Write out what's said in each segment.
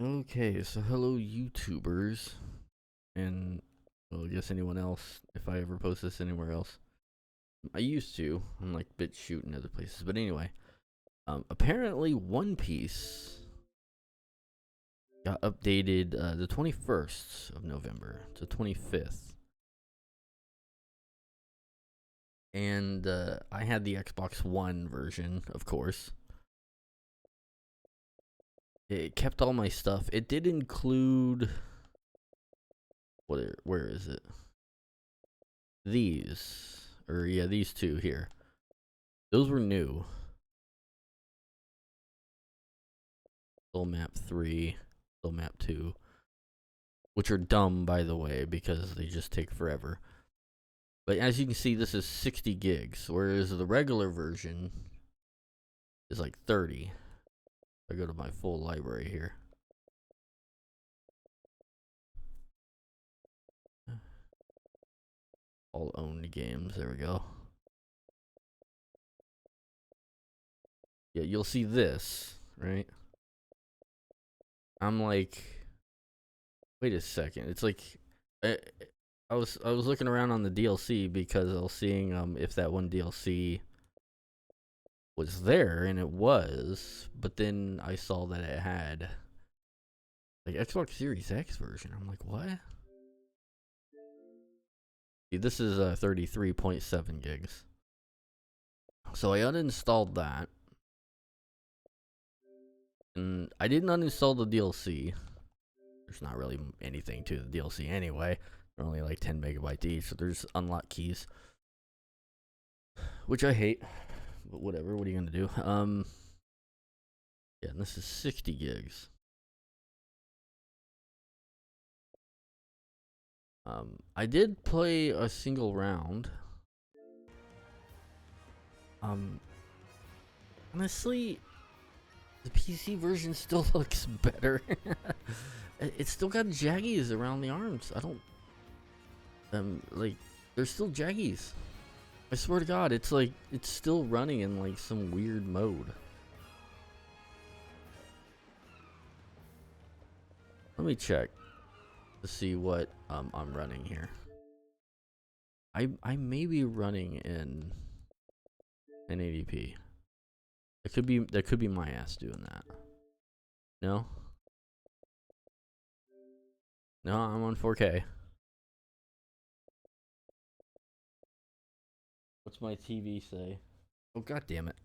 Okay, so hello YouTubers, and well, I guess anyone else, if I ever post this anywhere else. I used to, on like BitChute and other places, but anyway, apparently One Piece got updated the 21st of November to 25th. And I had the Xbox One version, of course. It kept all my stuff. It did include where is it? These two here. Those were new. Soul Map 3, Soul Map 2, which are dumb, by the way, because they just take forever. But as you can see, this is 60 gigs, whereas the regular version is like 30. I go to my full library here. All owned games, there we go. Yeah, you'll see this, right? I'm like, wait a second. It's like, I was looking around on the DLC because I was seeing if that one DLC was there, and it was, but then I saw that it had like Xbox Series X version. I'm like, what? See, this is 33.7 gigs. So I uninstalled that, and I didn't uninstall the DLC. There's not really anything to the DLC anyway. They're only like 10 megabytes each, so there's unlock keys, which I hate. But whatever. What are you gonna do? Yeah, and this is 60 gigs. I did play a single round. Honestly, the PC version still looks better. It's still got jaggies around the arms. I don't, like, there's still jaggies. I swear to God, it's like, it's still running in like some weird mode. Let me check to see what I'm running here. I may be running in 1080p. That could be my ass doing that. No? No, I'm on 4K. What's my TV say? Oh, god damn it.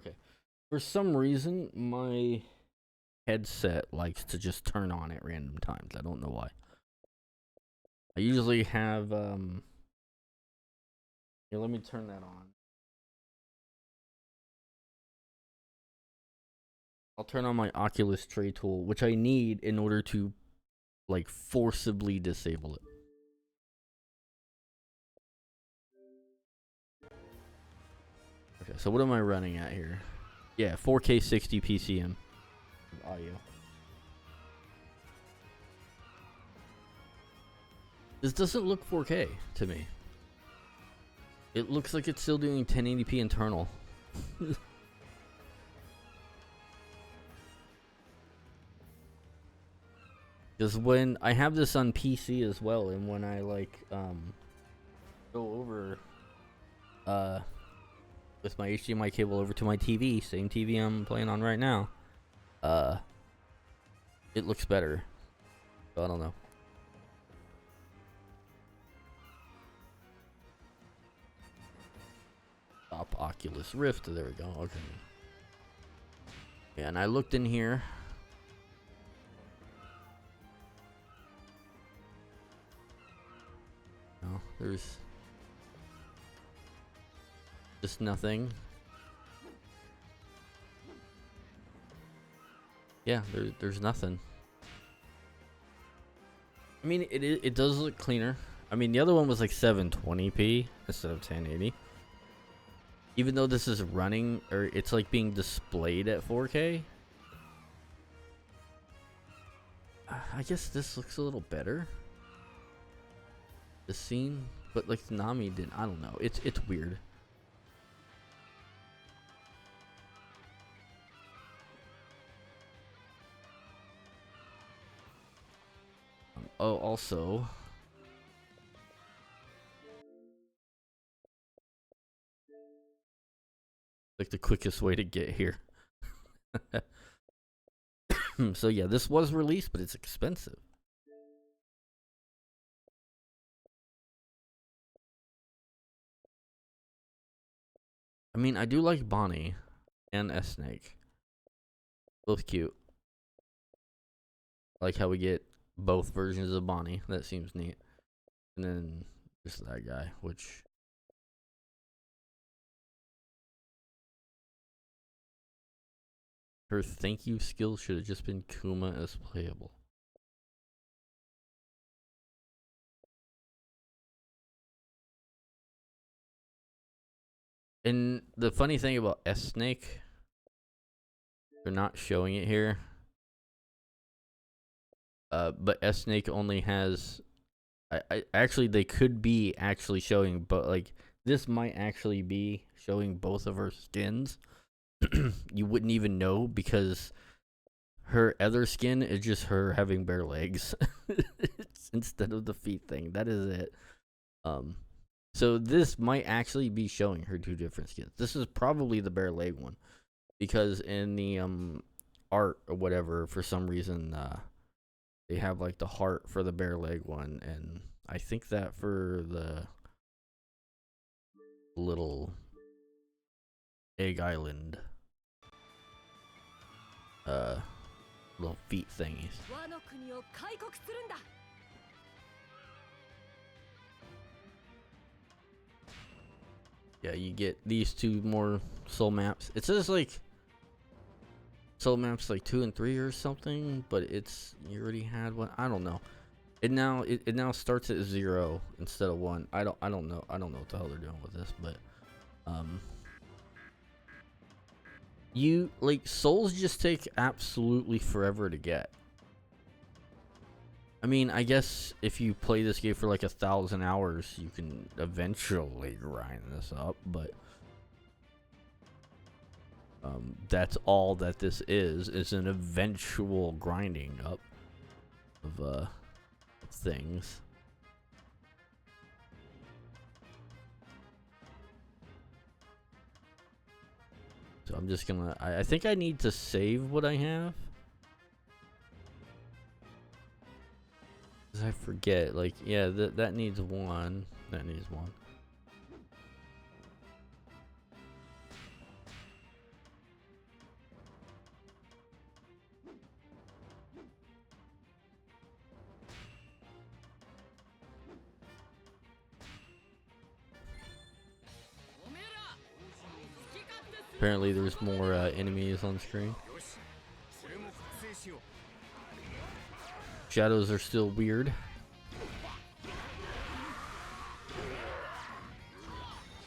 Okay. For some reason, my headset likes to just turn on at random times. I don't know why. I usually have, here, let me turn that on. I'll turn on my Oculus Tray tool, which I need in order to, like, forcibly disable it. Okay, so what am I running at here? Yeah, 4K 60 PCM audio. This doesn't look 4K to me. It looks like it's still doing 1080p internal. Because when I have this on PC as well, and when I like go over with my HDMI cable over to my TV, same TV I'm playing on right now, it looks better. So I don't know. Stop Oculus Rift. There we go. Okay. Yeah, and I looked in here. No, there's just nothing. Yeah, there's nothing. I mean, it does look cleaner. I mean, the other one was like 720p instead of 1080. Even though this is running, or it's like being displayed at 4K. I guess this looks a little better. The scene, but like Nami didn't. I don't know. It's weird. Oh, also, like the quickest way to get here. So yeah, this was released, but it's expensive. I mean, I do like Bonnie and S Snake. Both cute. I like how we get both versions of Bonnie. That seems neat. And then just that guy, which her thank you skill should have just been Kuma as playable. And the funny thing about S Snake, they're not showing it here. But S Snake only has. I actually they could be actually showing, but like this might actually be showing both of her skins. You wouldn't even know because her other skin is just her having bare legs instead of the feet thing. That is it. So this might actually be showing her two different skins. This is probably the bare leg one because in the art or whatever, for some reason they have like the heart for the bare leg one, and I think that for the little egg island little feet thingies. Yeah, you get these two more soul maps. It says like soul maps like 2 and 3 or something, but it's you already had one. I don't know. It now starts at 0 instead of 1. I don't know. I don't know what the hell they're doing with this, but you like souls just take absolutely forever to get. I mean, I guess if you play this game for like 1,000 hours, you can eventually grind this up, but that's all that this is an eventual grinding up of things. So I'm just gonna, I think I need to save what I have. Cause I forget, like, yeah, that needs 1. That needs 1. Apparently there's more enemies on screen. Shadows are still weird.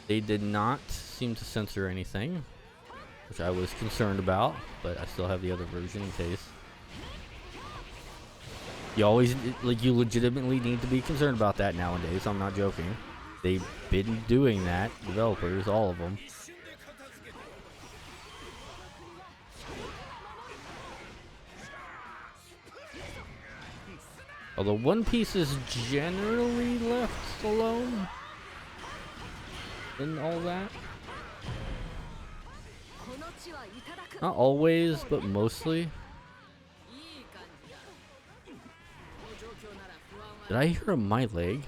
They did not seem to censor anything, which I was concerned about, but I still have the other version in case. You always, like, you legitimately need to be concerned about that nowadays. I'm not joking. They've been doing that, developers, all of them. Although One Piece is generally left alone in all that. Not always, but mostly. Did I hear a my leg?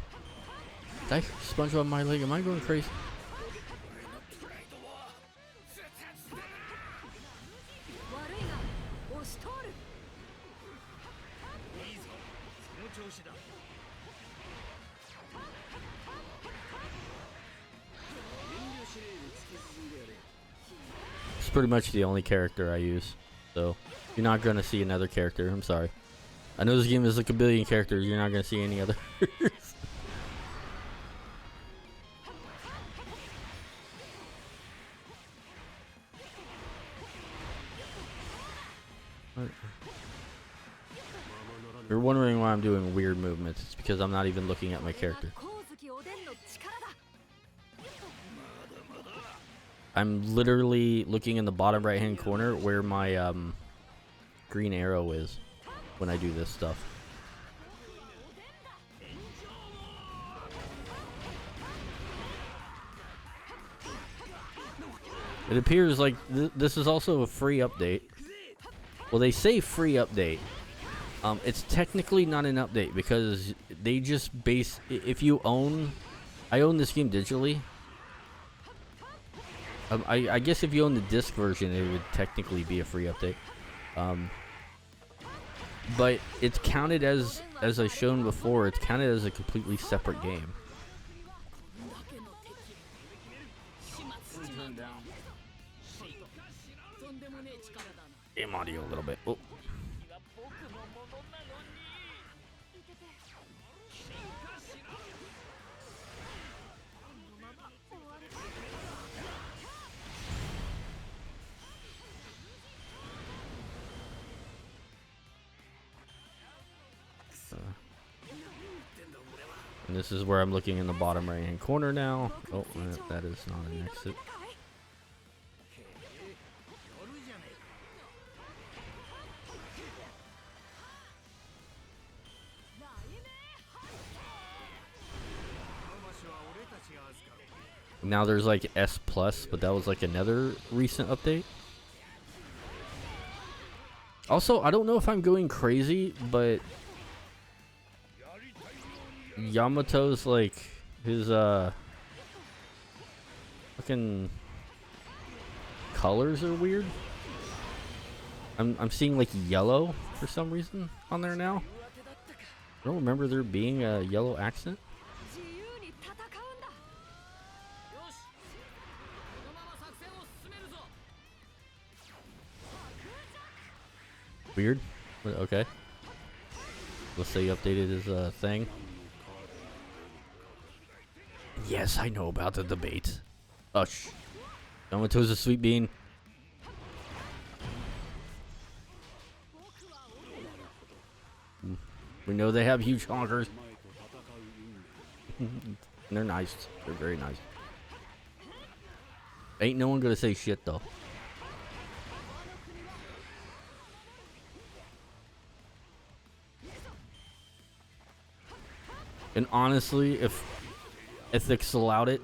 Did I hear SpongeBob my leg? Am I going crazy? It's pretty much the only character I use, so you're not gonna see another character. I'm sorry. I know this game is like a billion characters. You're not gonna see any other. you're wondering why I'm doing weird movements, it's because I'm not even looking at my character. I'm literally looking in the bottom right hand corner where my green arrow is when I do this stuff. It appears like this is also a free update. Well, they say free update. It's technically not an update because they just base. If you own, I own this game digitally. I guess if you own the disc version, it would technically be a free update. But it's counted as I've shown before, it's counted as a completely separate game. Game audio a little bit. Oh. And this is where I'm looking in the bottom right hand corner now. Oh, that is not an exit. Now there's like S plus, but that was like another recent update. Also, I don't know if I'm going crazy, but Yamato's like his fucking colors are weird. I'm seeing like yellow for some reason on there now. I don't remember there being a yellow accent. Weird. Okay. Let's say he updated his thing. Yes, I know about the debate. Ush. Yamato's a sweet bean. We know they have huge honkers. They're nice. They're very nice. Ain't no one gonna say shit though. And honestly, if ethics allowed it,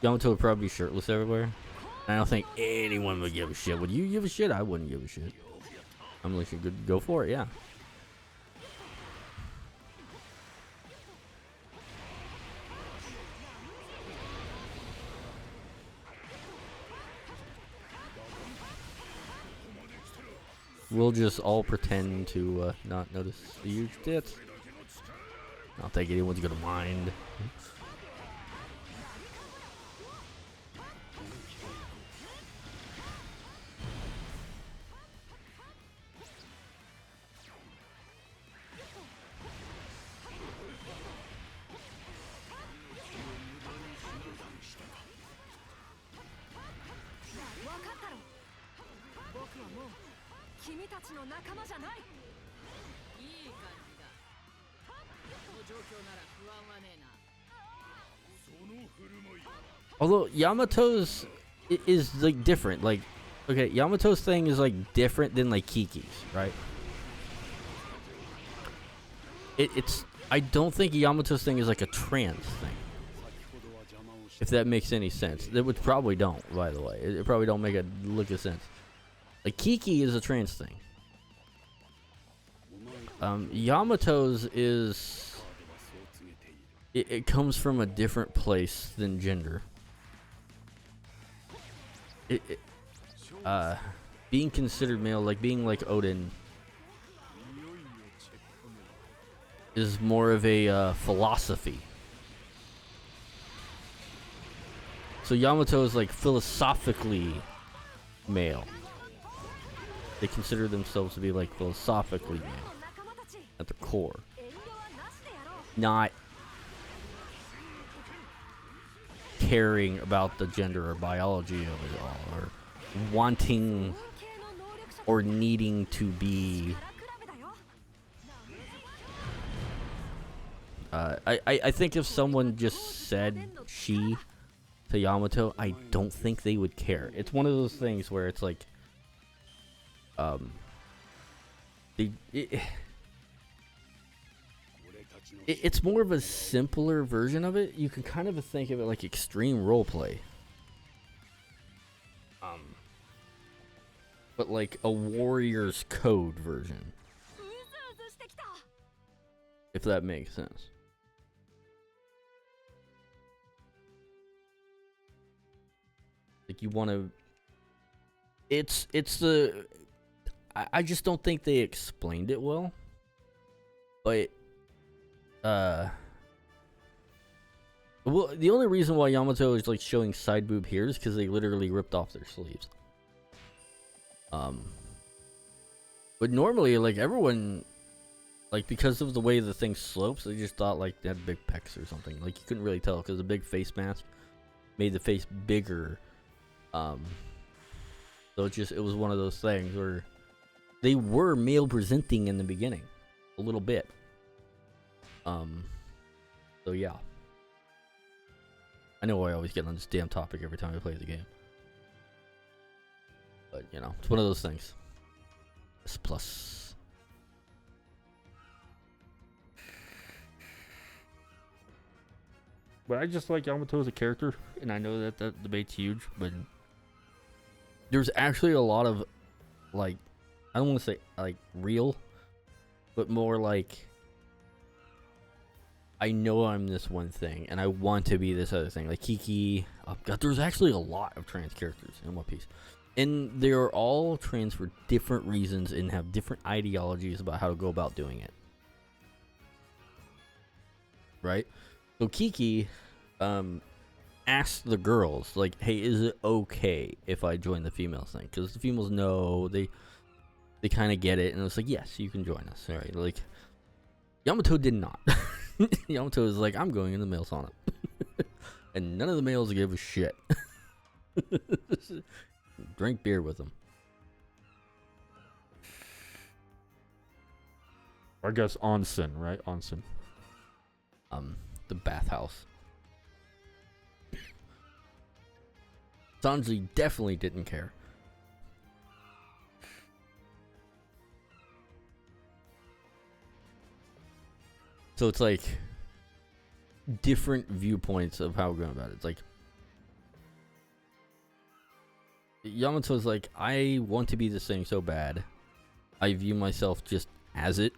Yamato would probably be shirtless everywhere. I don't think anyone would give a shit. Would you give a shit? I wouldn't give a shit. Unless you could go for it, yeah. We'll just all pretend to not notice the huge tits. I don't think anyone's gonna mind. Although Yamato's is like different, like okay, Yamato's thing is like different than like Kiki's, right? It's I don't think Yamato's thing is like a trans thing. If that makes any sense. It would probably don't, by the way. It probably don't make a lick of sense. Like Kiki is a trans thing. Yamato's is it comes from a different place than gender. Being considered male, like being like Odin, is more of a philosophy. So Yamato is like philosophically male. They consider themselves to be like philosophically male at the core, not caring about the gender or biology of it all, or wanting or needing to be I think if someone just said she to Yamato, I don't think they would care. It's one of those things where it's like, it's more of a simpler version of it. You can kind of think of it like extreme roleplay. But like a warrior's code version. If that makes sense. Like you want to... It's the... I just don't think they explained it well. But... Well, the only reason why Yamato is like showing side boob here is because they literally ripped off their sleeves. But normally, like everyone, like because of the way the thing slopes, they just thought like they had big pecs or something. Like you couldn't really tell because the big face mask made the face bigger. So it was one of those things where they were male presenting in the beginning, a little bit. So yeah. I know I always get on this damn topic every time I play the game. But, you know, it's one of those things. S plus. But I just like Yamato as a character, and I know that that debate's huge, but there's actually a lot of, like, I don't want to say, like, real, but more like, I know I'm this one thing, and I want to be this other thing. Like Kiki, oh God, there's actually a lot of trans characters in One Piece. And they're all trans for different reasons and have different ideologies about how to go about doing it. Right? So Kiki asked the girls, like, hey, is it okay if I join the females thing? Because the females know, they kind of get it, and it's like, yes, you can join us. All right, like, Yamato did not. Yamato is like, I'm going in the male sauna. And none of the males give a shit. Drink beer with them. I guess onsen, right? Onsen. The bathhouse. Sanji definitely didn't care. So it's like different viewpoints of how we're going about it. It's like Yamato's like, I want to be this thing so bad. I view myself just as it,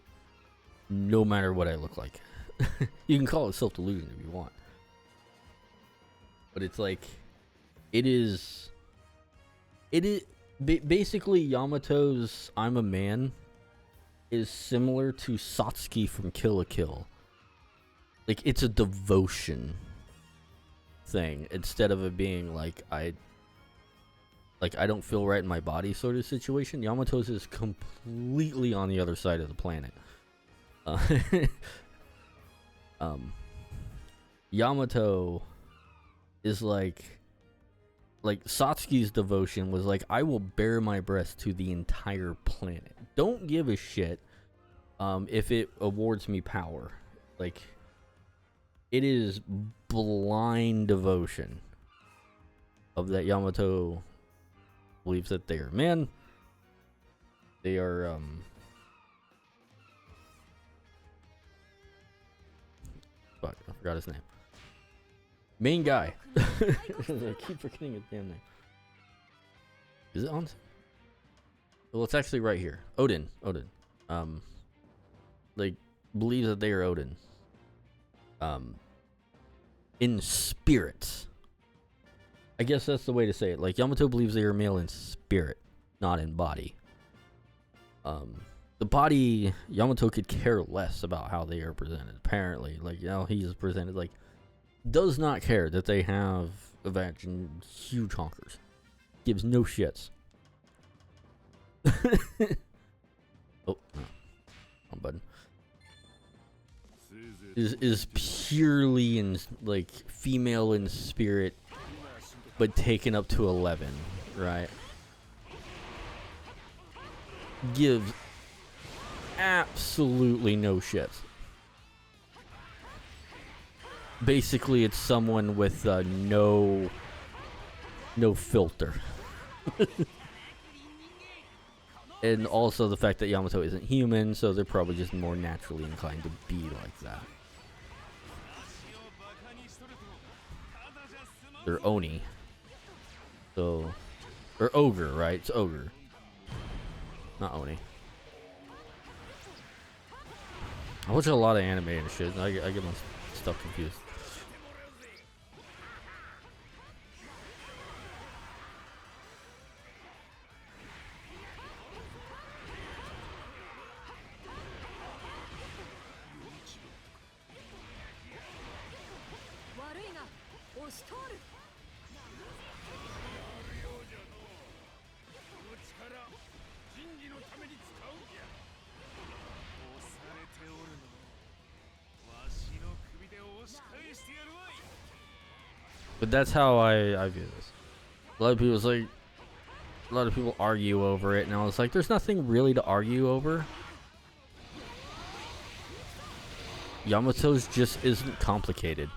no matter what I look like. You can call it self-delusion if you want. But it's like, it is basically Yamato's I'm a man is similar to Satsuki from Kill la Kill. Like, it's a devotion thing instead of it being like I don't feel right in my body sort of situation. Yamato's is completely on the other side of the planet. Yamato is like Satsuki's devotion was like, I will bare my breast to the entire planet. Don't give a shit if it awards me power. Like, it is blind devotion of that Yamato believes that they are men. They are fuck, I forgot his name. Main guy. I keep forgetting his damn name. Is it on? Well, it's actually right here. Odin. Like, believes that they are Odin. In spirit. I guess that's the way to say it. Like, Yamato believes they are male in spirit, not in body. The body, Yamato could care less about how they are presented, apparently. Like, you know, he's presented, like, does not care that they have a vag and huge honkers. Gives no shits. Oh, no. Wrong button. Is purely in, like, female in spirit, but taken up to 11, right? Gives absolutely no shits. basically it's someone with no filter. And also the fact that Yamato isn't human, so they're probably just more naturally inclined to be like that. They're Oni. So, or ogre, right? It's ogre. Not Oni. I watch a lot of anime and shit. I get my stuff confused. But that's how I view this. A lot of people argue over it, and I was like, there's nothing really to argue over. Yamato's just isn't complicated.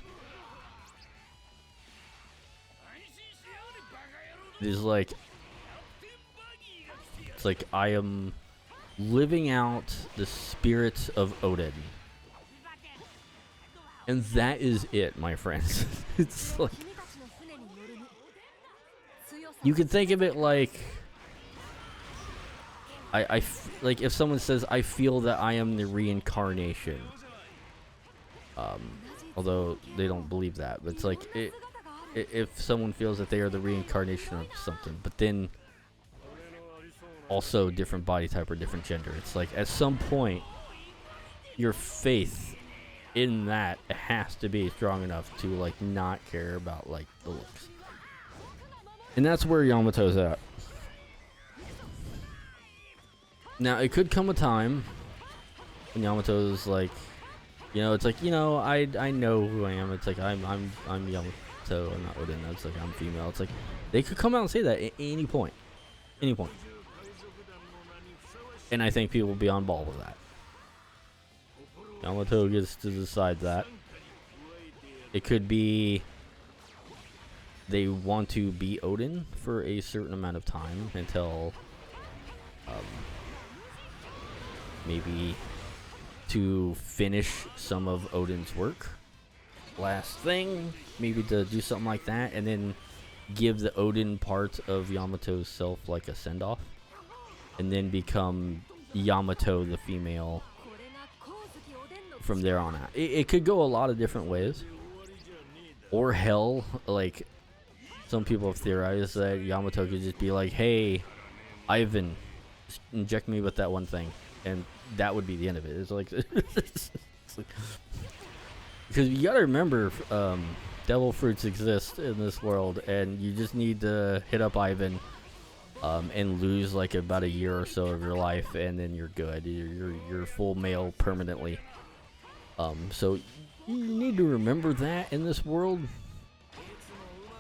It's like I am living out the spirit of Odin. And that is it, my friends. It's like, you can think of it like, like if someone says, I feel that I am the reincarnation. Although they don't believe that, but it's like, if someone feels that they are the reincarnation of something, but then also different body type or different gender, it's like at some point, your faith in that has to be strong enough to like not care about like the looks. And that's where Yamato's at. Now it could come a time when Yamato's like, you know, it's like, you know, I know who I am. It's like I'm Yamato, I'm not Odin. It's like I'm female. It's like they could come out and say that at any point. Any point. And I think people will be on ball with that. Yamato gets to decide that. It could be they want to be Odin for a certain amount of time until maybe to finish some of Odin's work. Last thing, maybe to do something like that, and then give the Odin part of Yamato's self like a send-off, and then become Yamato the female from there on out. It could go a lot of different ways. Or hell, like some people have theorized that Yamato could just be like, hey, Ivan, just inject me with that one thing, and that would be the end of it. It's like, because you gotta remember, devil fruits exist in this world, and you just need to hit up Ivan and lose like about a year or so of your life, and then you're good. You're full male permanently. So you need to remember that in this world,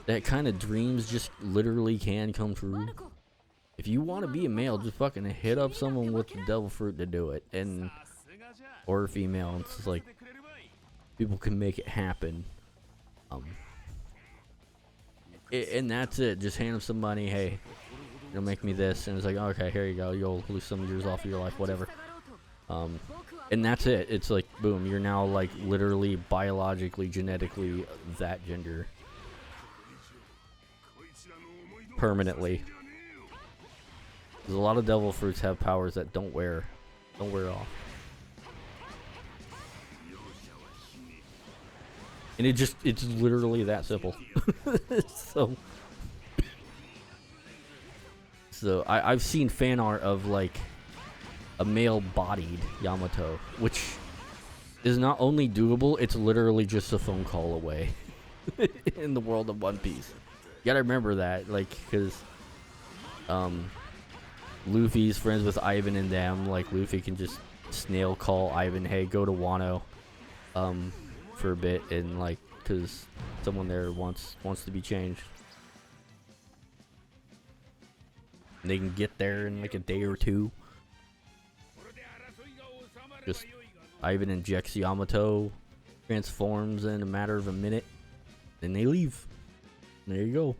that kind of dreams just literally can come true. If you want to be a male, just fucking hit up someone with the devil fruit to do it, and or a female. It's just like people can make it happen. And that's it. Just hand them some money. Hey, you'll make me this, and it's like, okay, here you go. You'll lose some years off of your life, whatever. And that's it. It's like, boom, you're now like literally biologically, genetically that gender permanently. Because a lot of devil fruits have powers that don't wear off. And it's literally that simple. So I've seen fan art of like a male-bodied Yamato, which is not only doable, it's literally just a phone call away in the world of One Piece. You gotta remember that, like, because Luffy's friends with Ivan and them. Like, Luffy can just snail call Ivan, hey, go to Wano for a bit, and like, because someone there wants to be changed. And they can get there in like a day or two. Just Ivan injects Yamato transforms in a matter of a minute, then they leave. There you go.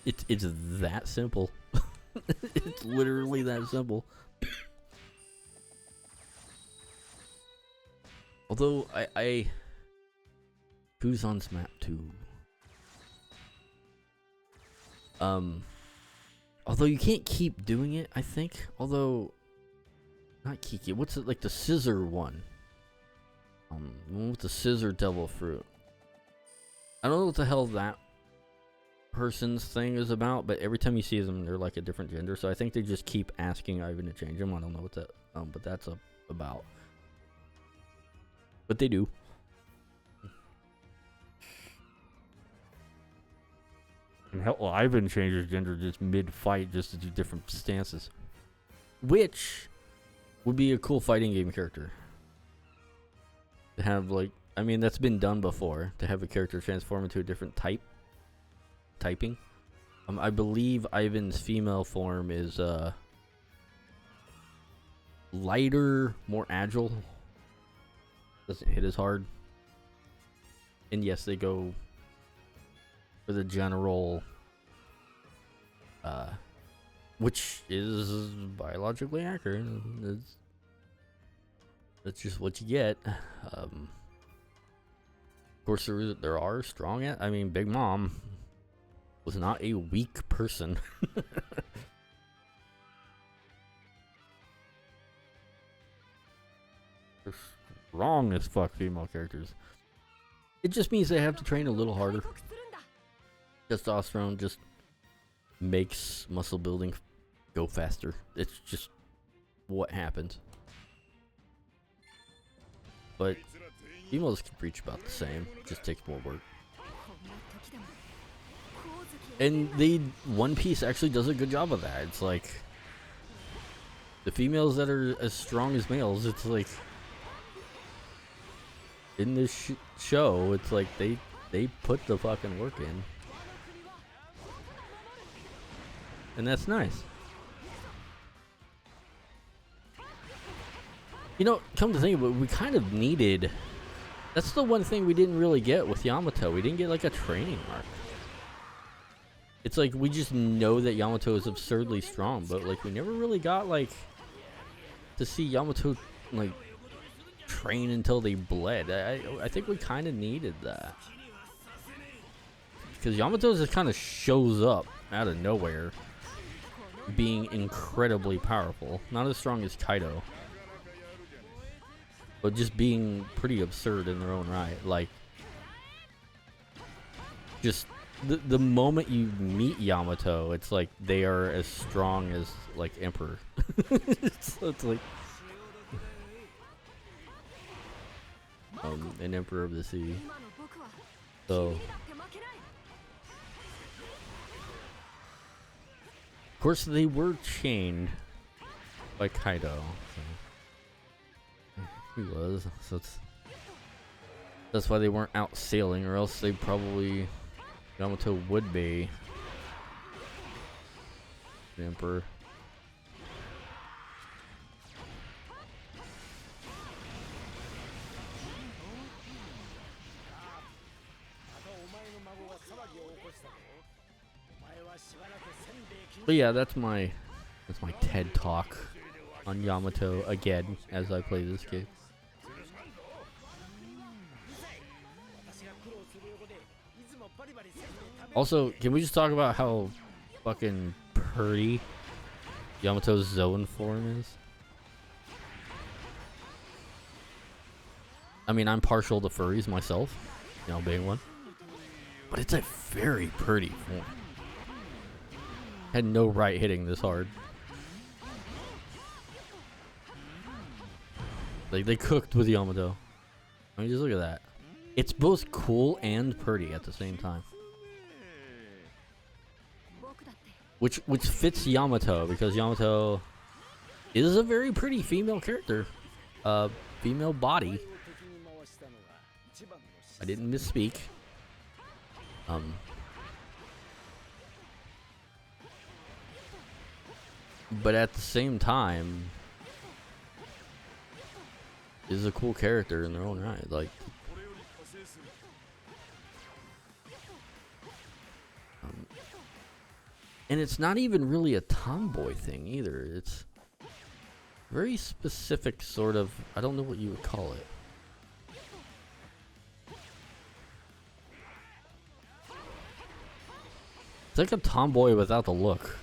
It's that simple. It's literally that simple. Although who's on this map too? Although you can't keep doing it, I think. Although, not Kiki. What's it like the scissor one? The one with the scissor devil fruit. I don't know what the hell that person's thing is about, but every time you see them, they're like a different gender. So I think they just keep asking Ivan to change them. I don't know what that, but that's about. But they do. And hell, Ivan changes gender just mid-fight just to do different stances. Which would be a cool fighting game character. To have, like, I mean, that's been done before. To have a character transform into a different typing. I believe Ivan's female form is, lighter, more agile. Doesn't hit as hard. And yes, they go for the general, which is biologically accurate. That's just what you get. Of course, there are strong. I mean, Big Mom was not a weak person. They're strong as fuck female characters. It just means they have to train a little harder. Testosterone just makes muscle building go faster. It's just what happens. But females can reach about the same. It just takes more work. And One Piece actually does a good job of that. It's like the females that are as strong as males. It's like in this show, it's like they put the fucking work in. And that's nice. You know, come to think of it, we kind of needed... That's the one thing we didn't really get with Yamato. We didn't get, like, a training arc. It's like, we just know that Yamato is absurdly strong, but, like, we never really got, like... to see Yamato, like, train until they bled. I think we kind of needed that. Because Yamato just kind of shows up out of nowhere, being incredibly powerful. Not as strong as Kaido, but just being pretty absurd in their own right. Like, just the moment you meet Yamato, it's like they are as strong as, like, Emperor. So it's like an Emperor of the Sea. So of course, they were chained by Kaido. So he was. So that's why they weren't out sailing, or else they probably Yamato would be the Emperor. But yeah, that's my TED talk on Yamato again as I play this game. Also, can we just talk about how fucking pretty Yamato's zone form is? I mean, I'm partial to furries myself, you know, being one. But it's a very pretty form. Had no right hitting this hard. Like, they cooked with Yamato. I mean, just look at that. It's both cool and pretty at the same time. Which fits Yamato, because Yamato is a very pretty female character. Female body. I didn't misspeak. But at the same time, is a cool character in their own right. Like, and it's not even really a tomboy thing either. It's very specific sort of, I don't know what you would call it. It's like a tomboy without the look.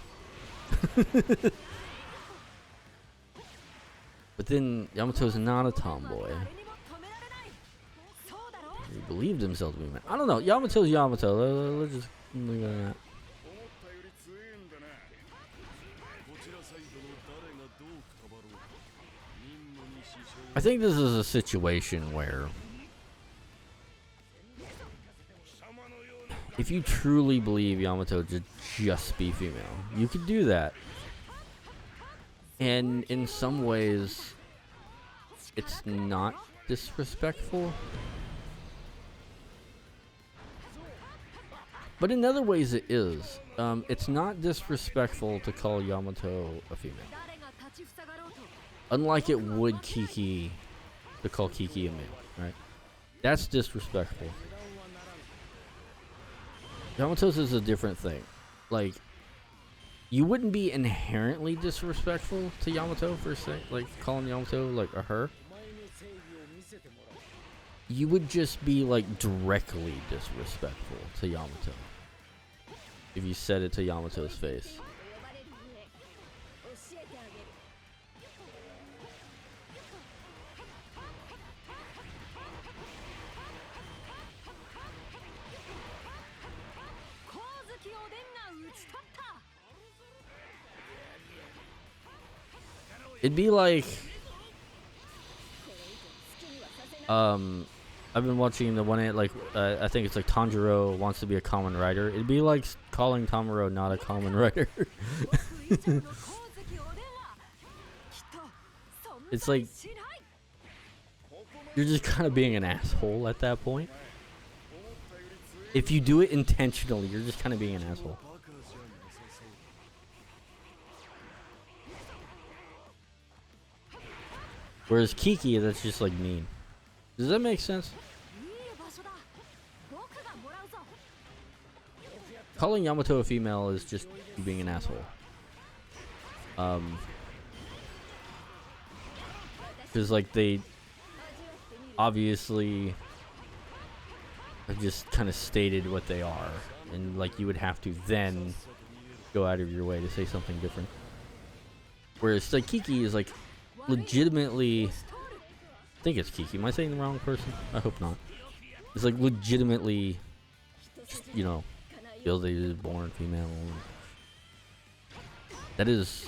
But then Yamato's not a tomboy. He believed himself to be a man. I don't know. Yamato's Yamato. Let's just leave it at that. I think this is a situation where if you truly believe Yamato to just be female, you could do that. And in some ways, it's not disrespectful. But in other ways, it is. It's not disrespectful to call Yamato a female. Unlike it would Kiki to call Kiki a male, right? That's disrespectful. Yamato's is a different thing. Like, you wouldn't be inherently disrespectful to Yamato for like calling Yamato like a her. You would just be like directly disrespectful to Yamato if you said it to Yamato's face. It'd be like, I've been watching the one like, I think it's like Tanjiro wants to be a common writer. It'd be like calling Tamaro not a common writer. It's like, you're just kind of being an asshole at that point. If you do it intentionally, you're just kind of being an asshole. Whereas Kiki, that's just like mean. Does that make sense? Calling Yamato a female is just you being an asshole. Because like they obviously have just kind of stated what they are, and like you would have to then go out of your way to say something different. Whereas like Kiki is like legitimately, I think it's Kiki. Am I saying the wrong person? I hope not. It's like legitimately, just, you know, feels that he was born female. That is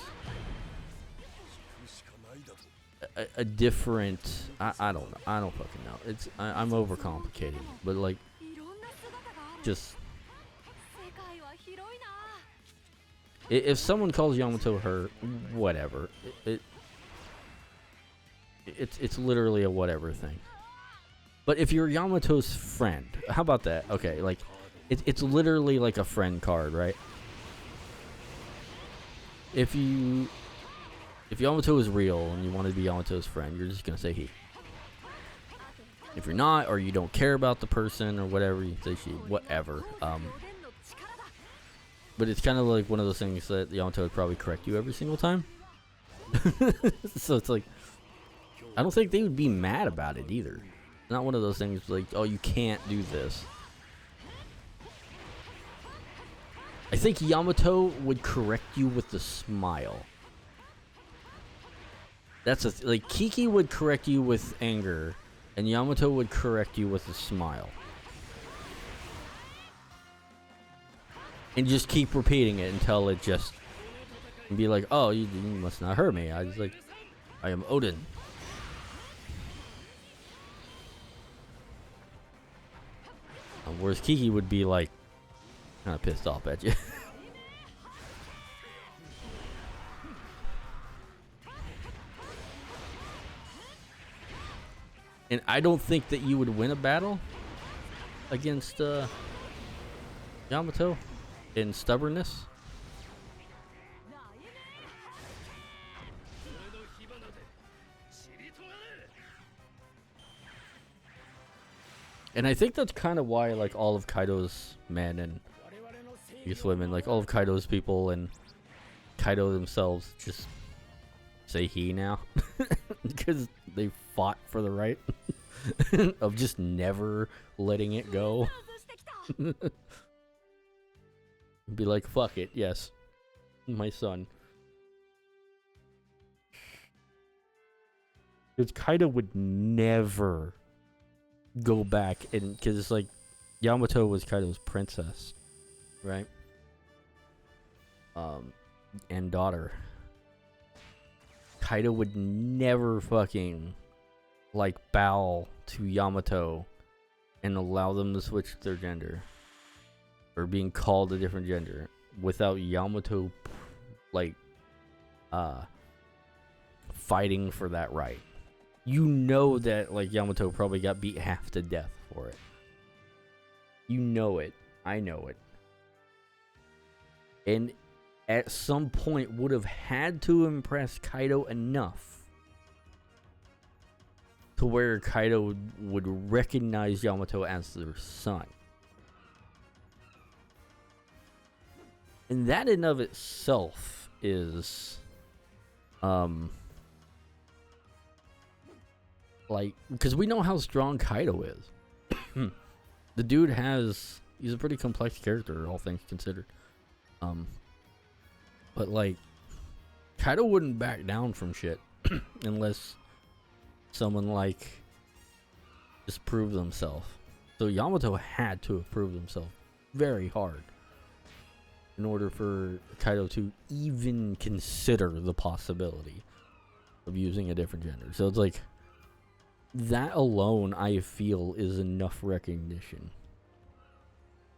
a different. I don't know. I don't fucking know. It's I'm overcomplicating, but like, just if someone calls Yamato her, whatever. It's literally a whatever thing. But if you're Yamato's friend, how about that? Okay, like it's literally like a friend card, right? If Yamato is real and you want to be Yamato's friend, you're just gonna say he. If you're not, or you don't care about the person or whatever, you say she. Whatever. But it's kind of like one of those things that Yamato would probably correct you every single time. So it's like, I don't think they would be mad about it either. Not one of those things like, oh, you can't do this. I think Yamato would correct you with a smile. That's like Kiki would correct you with anger, and Yamato would correct you with a smile. And just keep repeating it until it just and be like, oh, you must not hurt me. I was like, I am Odin. Whereas Kiki would be like kind of pissed off at you. And I don't think that you would win a battle against Yamato in stubbornness. And I think that's kind of why, like, all of Kaido's men and these women, like, all of Kaido's people and Kaido themselves just say he now. Because they fought for the right of just never letting it go. Be like, fuck it, yes. My son. Because Kaido would never go back, and because it's like Yamato was Kaido's princess, right? And daughter. Kaido would never fucking like bow to Yamato and allow them to switch their gender or being called a different gender without Yamato like fighting for that right. You know that, like, Yamato probably got beat half to death for it. You know it. I know it. And at some point would have had to impress Kaido enough to where Kaido would recognize Yamato as their son. And that in of itself is like, because we know how strong Kaido is. The dude he's a pretty complex character, all things considered. But like, Kaido wouldn't back down from shit unless someone like just proved themselves. So Yamato had to have proved himself very hard in order for Kaido to even consider the possibility of using a different gender. So it's like, that alone, I feel, is enough recognition.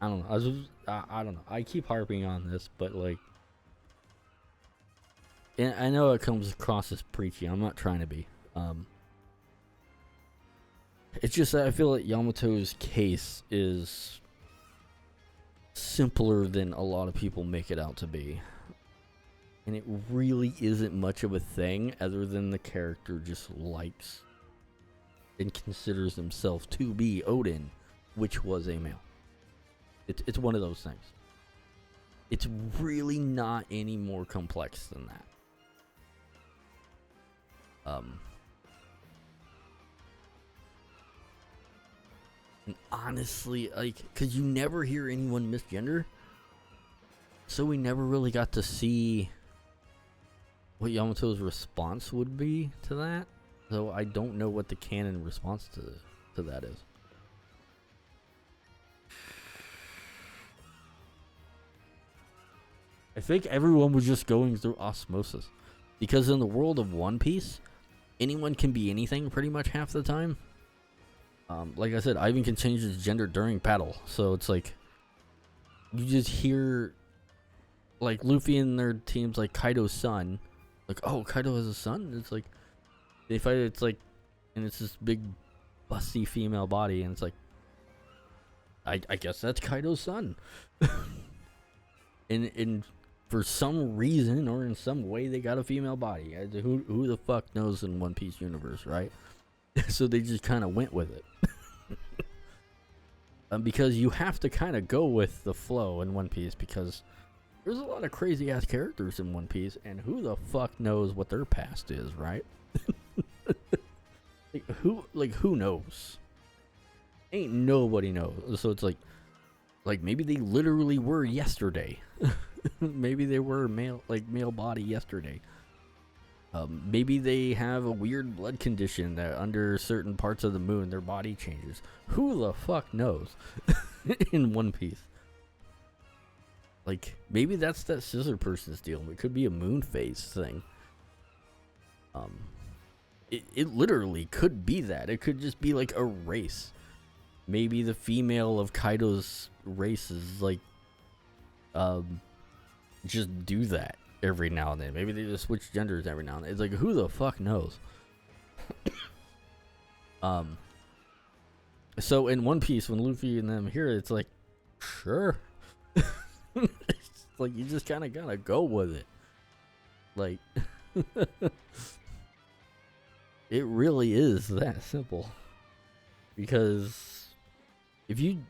I don't know. I don't know. I keep harping on this, but like, and I know it comes across as preachy. I'm not trying to be. It's just that I feel like Yamato's case is simpler than a lot of people make it out to be. And it really isn't much of a thing other than the character just likes and considers himself to be Odin, which was a male. It's one of those things. It's really not any more complex than that. And honestly, like, because you never hear anyone misgender, so we never really got to see what Yamato's response would be to that. So I don't know what the canon response to that is. I think everyone was just going through osmosis. Because in the world of One Piece, anyone can be anything pretty much half the time. Like I said, Ivan can change his gender during battle. So it's like, you just hear, like, Luffy and their teams, like Kaido's son. Like, oh, Kaido has a son? It's like, they fight, it's like, and it's this big, busty female body. And it's like, I guess that's Kaido's son. and for some reason or in some way, they got a female body. Who the fuck knows in One Piece universe, right? So they just kind of went with it. Because you have to kind of go with the flow in One Piece, because there's a lot of crazy ass characters in One Piece, and who the fuck knows what their past is, right? who knows? Ain't nobody knows. So it's like maybe they literally were yesterday. Maybe they were male body yesterday. Maybe they have a weird blood condition that under certain parts of the moon their body changes. Who the fuck knows? In One Piece. Like, maybe that's that scissor person's deal. It could be a moon phase thing. It literally could be that. It could just be like a race. Maybe the female of Kaido's race is like, just do that every now and then. Maybe they just switch genders every now and then. It's like, who the fuck knows? So in One Piece, when Luffy and them hear it, it's like, sure. It's like, you just kind of gotta go with it. Like, it really is that simple. Because If you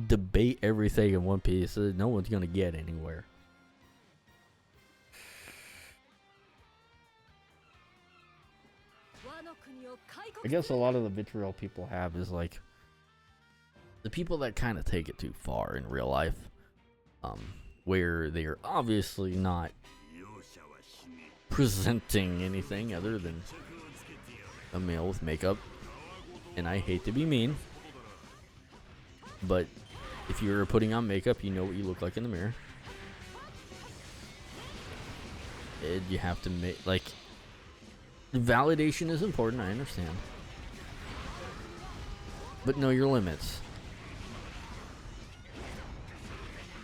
debate everything in one piece, no one's gonna get anywhere. I guess a lot of the vitriol people have is like the people that kind of take it too far in real life, where they are obviously not presenting anything other than a male with makeup. And I hate to be mean, but if you're putting on makeup, you know what you look like in the mirror. And you have to make, like, validation is important, I understand. But know your limits.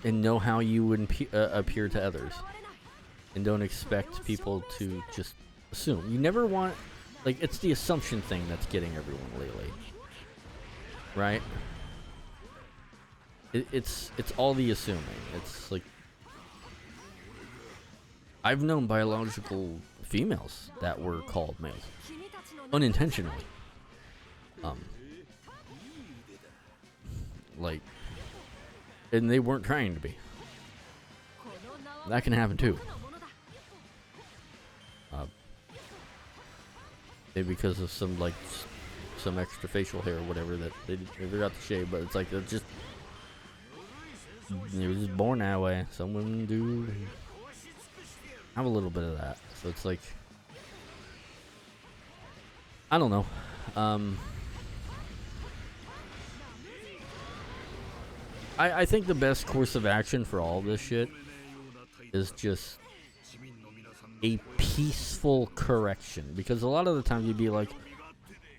And know how you would appear to others. And don't expect people to just assume. You never want, like, it's the assumption thing that's getting everyone lately. Right? It's all the assuming. It's like, I've known biological females that were called males unintentionally. Like, and they weren't trying to be. That can happen too. Maybe because of some, like, some extra facial hair or whatever that they forgot to shave, but it's like they're just, they were just born that way. Some women do have a little bit of that, so it's like, I don't know. I think the best course of action for all this shit is just a peaceful correction, because a lot of the time you'd be like,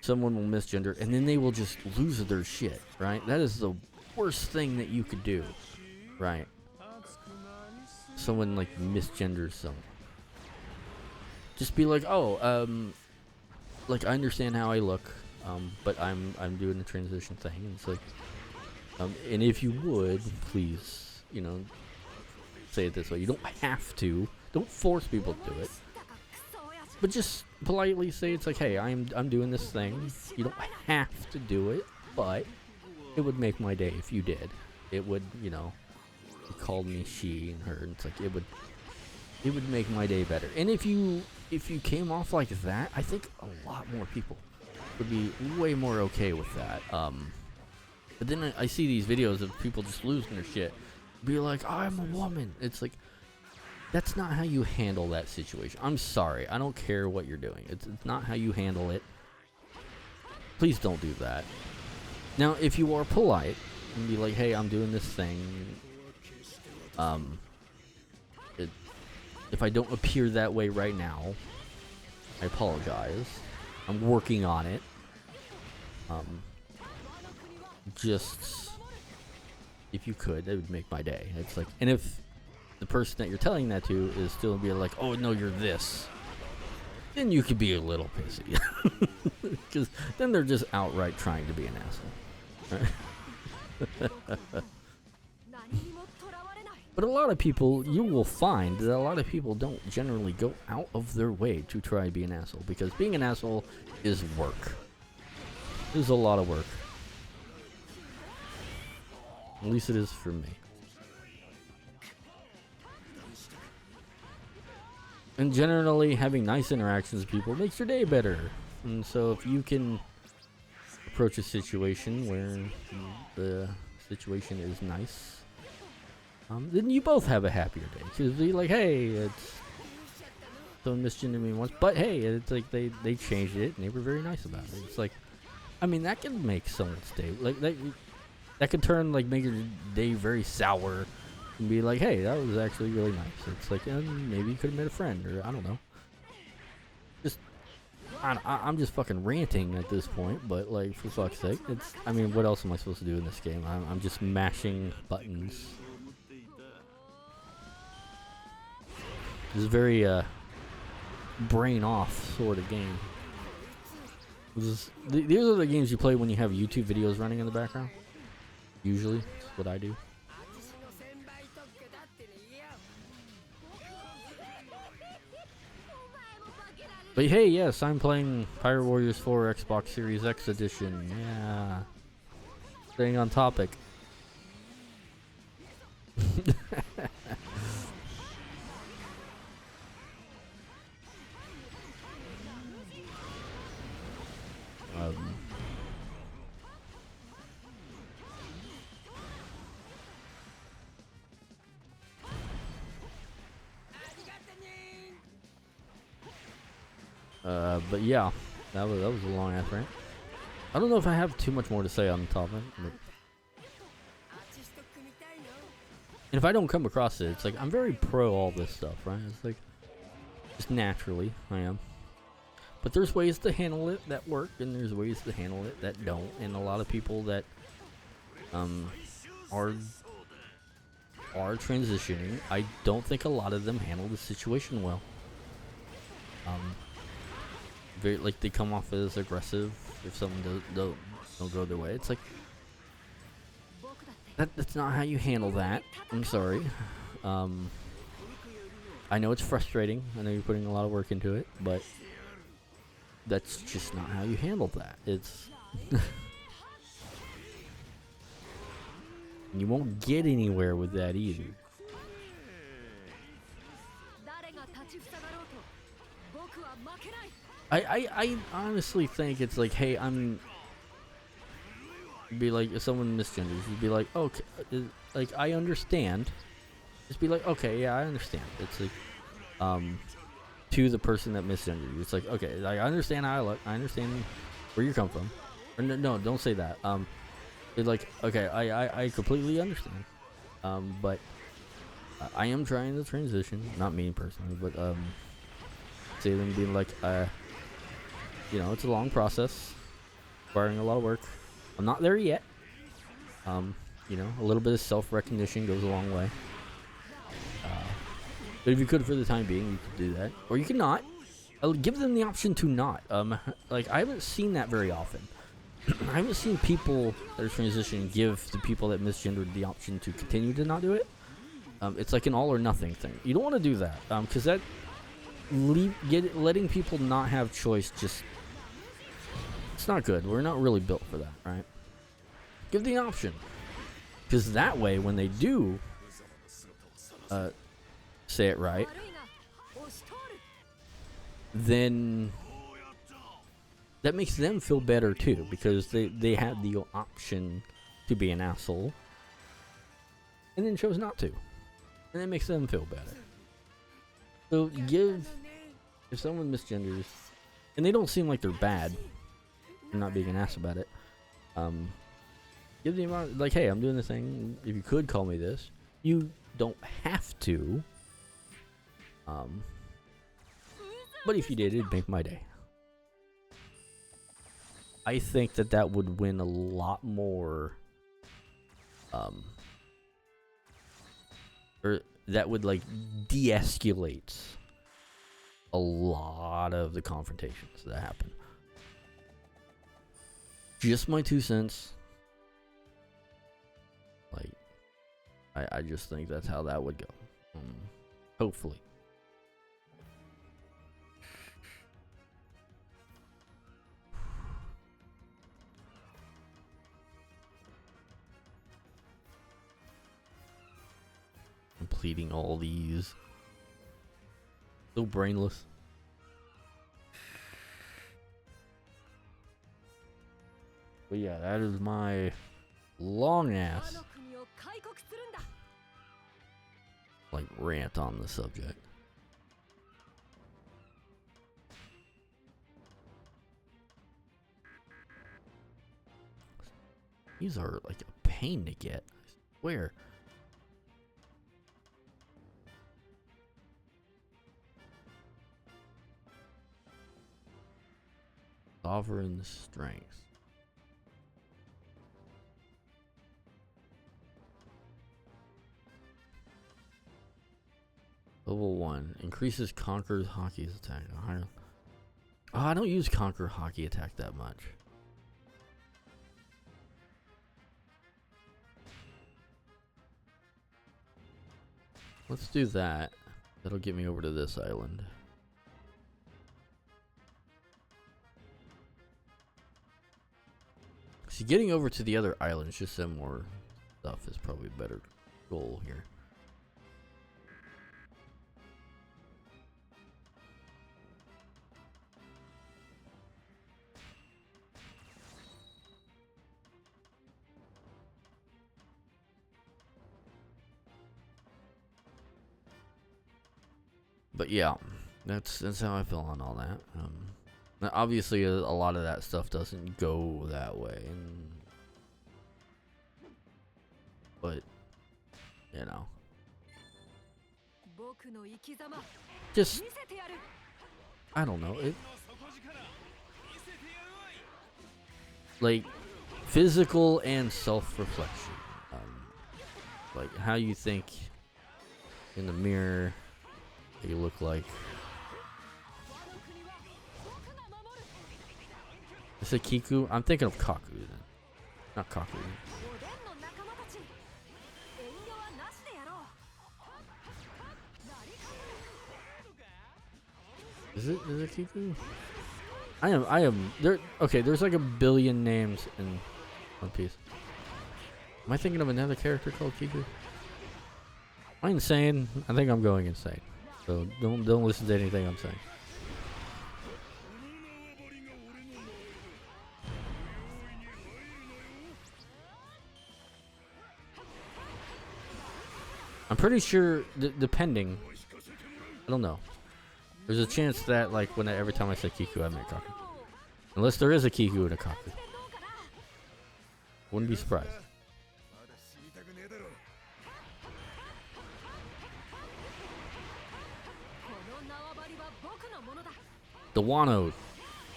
someone will misgender and then they will just lose their shit, right? That is the worst thing that you could do, right? Someone like misgenders someone. Just be like, oh, like, I understand how I look, but I'm doing the transition thing. And it's like, and if you would, please, you know, say it this way. You don't have to. Don't force people to do it. But just politely say, it's like, hey, I'm doing this thing. You don't have to do it, but it would make my day if you did. It would, you know, you called me she and her, and it's like, it would make my day better. And if you came off like that, I think a lot more people would be way more okay with that. But then I see these videos of people just losing their shit. Be like, I'm a woman. It's like, that's not how you handle that situation. I'm sorry. I don't care what you're doing. It's not how you handle it. Please don't do that. Now, if you are polite and be like, hey, I'm doing this thing. If I don't appear that way right now, I apologize. I'm working on it. Just, if you could, that would make my day. It's like, and if the person that you're telling that to is still be like, oh no, you're this, then you could be a little pissy. Because then they're just outright trying to be an asshole. Right? But a lot of people, you will find that a lot of people don't generally go out of their way to try to be an asshole, because being an asshole is work. There's a lot of work. At least it is for me. And generally, having nice interactions with people makes your day better. And so if you can approach a situation where the situation is nice, then you both have a happier day. Because you're like, hey, it's someone misgendered me once, but hey, it's like they changed it and they were very nice about it. It's like, I mean, that can make someone's day, like, that could turn, like, make your day very sour and be like, hey, that was actually really nice. It's like, maybe you could have met a friend, or I don't know. Just, I'm just fucking ranting at this point, but, like, for fuck's sake, it's, I mean, what else am I supposed to do in this game? I'm just mashing buttons. It's a very, brain off sort of game. These are the games you play when you have YouTube videos running in the background. Usually, that's what I do. But hey, yes, I'm playing Pirate Warriors 4 Xbox Series X Edition. Yeah. Staying on topic. But yeah, that was a long ass rant. I don't know if I have too much more to say on the topic. But and if I don't come across it, it's like I'm very pro all this stuff, right? It's like just naturally I am. But there's ways to handle it that work, and there's ways to handle it that don't. And a lot of people that are transitioning, I don't think a lot of them handle the situation well. Very, like, they come off as aggressive if someone don't go their way. It's like that's not how you handle that. I'm sorry. I know it's frustrating. I know you're putting a lot of work into it, but that's just not how you handle that. It's you won't get anywhere with that either. I honestly think it's like, hey, be like, if someone misgenders, you'd be like, okay, like, I understand. Just be like, okay, yeah, I understand. It's like, to the person that misgendered you, it's like, okay, I understand how I look. I understand where you come from. Or no, don't say that. It's like, okay, I completely understand. But I am trying to transition, not me personally, but say them being like, you know, it's a long process, requiring a lot of work. I'm not there yet. You know, a little bit of self-recognition goes a long way. But if you could, for the time being, you could do that, or you could not. I'll give them the option to not. Like, I haven't seen that very often. I haven't seen people that are transitioning give the people that misgendered the option to continue to not do it. It's like an all or nothing thing. You don't want to do that, because that letting people not have choice, just, it's not good. We're not really built for that, right? Give the option, because that way, when they do say it right, then that makes them feel better too, because they had the option to be an asshole and then chose not to, and that makes them feel better. So if someone misgenders and they don't seem like they're bad for not being an ass about it, give them, like, hey, I'm doing this thing, if you could call me this, you don't have to, but if you did, it'd make my day. I think that would win a lot more, or that would, like, de-escalate a lot of the confrontations that happen. Just my 2 cents. Like, I just think that's how that would go. Hopefully. Completing all these. So brainless. But yeah, that is my long ass, like, rant on the subject. These are like a pain to get, I swear. Sovereign strength. Level 1 increases Conqueror's Hockey's attack. Oh, I don't use Conqueror Hockey attack that much. Let's do that. That'll get me over to this island. See, getting over to the other islands, just some more stuff, is probably a better goal here. But yeah, that's how I feel on all that. Now obviously, a lot of that stuff doesn't go that way, but you know, just I don't know it. Like physical and self-reflection, like how you think in the mirror. You look like. Is it Kiku? I'm thinking of Kaku then. Not Kaku. Is it Kiku? I am there. Okay, there's like a billion names in One Piece. Am I thinking of another character called Kiku? Am I insane? I think I'm going insane. So don't listen to anything I'm saying. I'm pretty sure, depending, I don't know. There's a chance that like every time I say Kiku, I meant Kaku. Unless there is a Kiku and a Kaku. Wouldn't be surprised. The Wano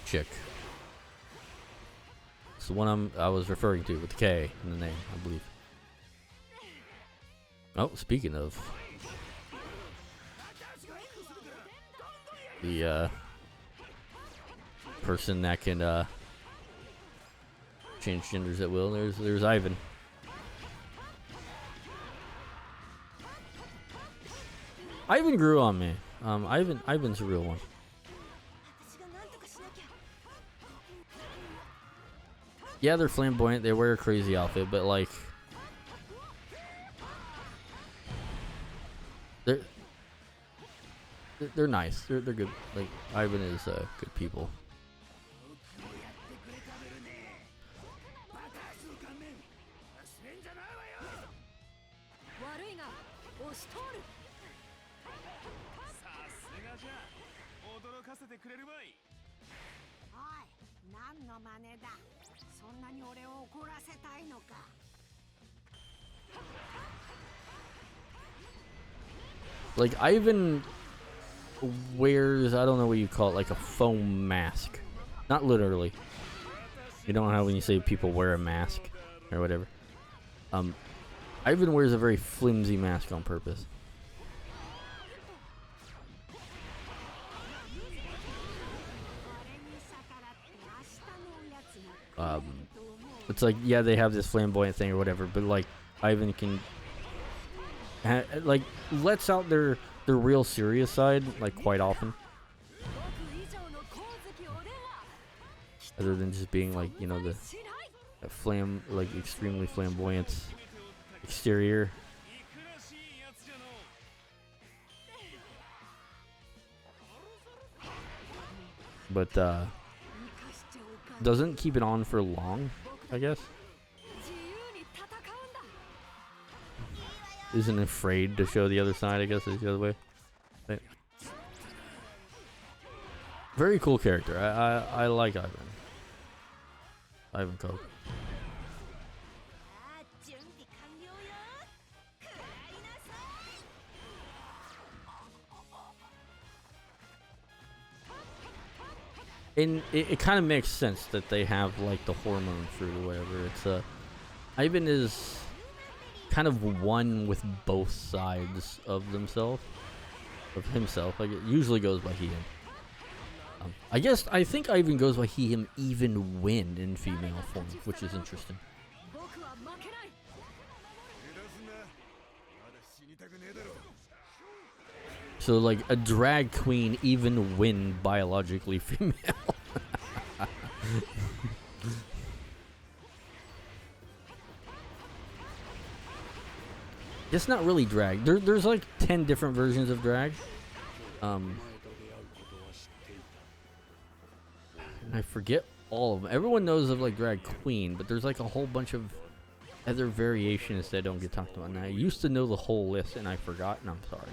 chick. It's the one I was referring to with the K in the name, I believe. Oh, speaking of the person that can change genders at will, there's Ivan. Ivan grew on me. Ivan's a real one. Yeah, they're flamboyant. They wear a crazy outfit, but like, they're nice. They're good. Like Ivan is good people. Like Ivan wears, I don't know what you call it, like a foam mask. Not literally. You don't know how when you say people wear a mask or whatever. Ivan wears a very flimsy mask on purpose. It's like, yeah, they have this flamboyant thing or whatever, but like Ivan can like lets out their real serious side like quite often, other than just being like, you know, the like extremely flamboyant exterior. But doesn't keep it on for long, I guess. Isn't afraid to show the other side, I guess is the other way. Right. Very cool character. I like Ivan. Ivan Coke. And it kind of makes sense that they have like the hormone fruit or whatever. It's Ivan is kind of one with both sides of himself. Like it usually goes by he, him. I think Ivan goes by he, him, even when in female form, which is interesting. So like a drag queen even when biologically female. It's not really drag. There's like 10 different versions of drag. And I forget all of them. Everyone knows of like drag queen, but there's like a whole bunch of other variations that don't get talked about. And I used to know the whole list, and I forgot, and I'm sorry.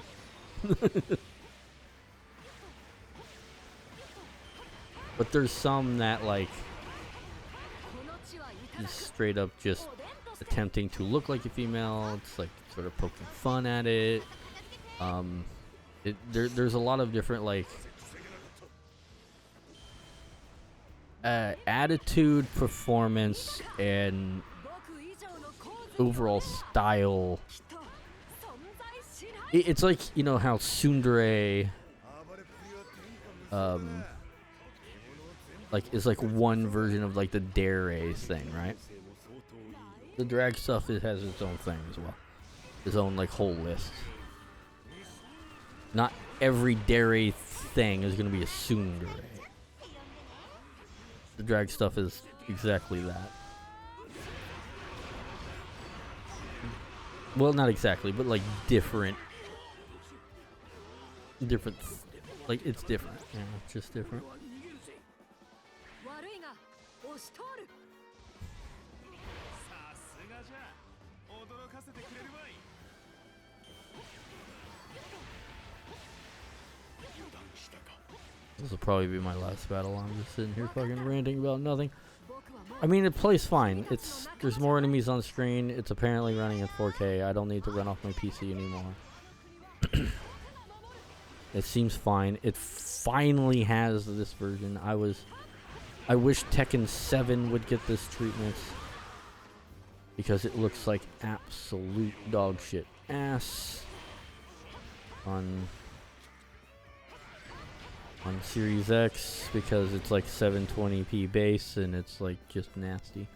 But there's some that like is straight up just attempting to look like a female. It's like sort of poking fun at it. There's a lot of different like attitude, performance, and overall style. It's like, you know how tsundere like is like one version of like the dare thing, right? The drag stuff, it has its own thing as well, its own like whole list. Not every dare thing is gonna be a tsundere. The drag stuff is exactly that. Well, not exactly, but like different, like it's different. Yeah, it's just different. This will probably be my last battle. I'm just sitting here fucking ranting about nothing. I mean, it plays fine. There's more enemies on screen. It's apparently running at 4K. I don't need to run off my PC anymore. It seems fine. It finally has this version. I wish Tekken 7 would get this treatment, because it looks like absolute dog shit ass on Series X, because it's like 720p base and it's like just nasty.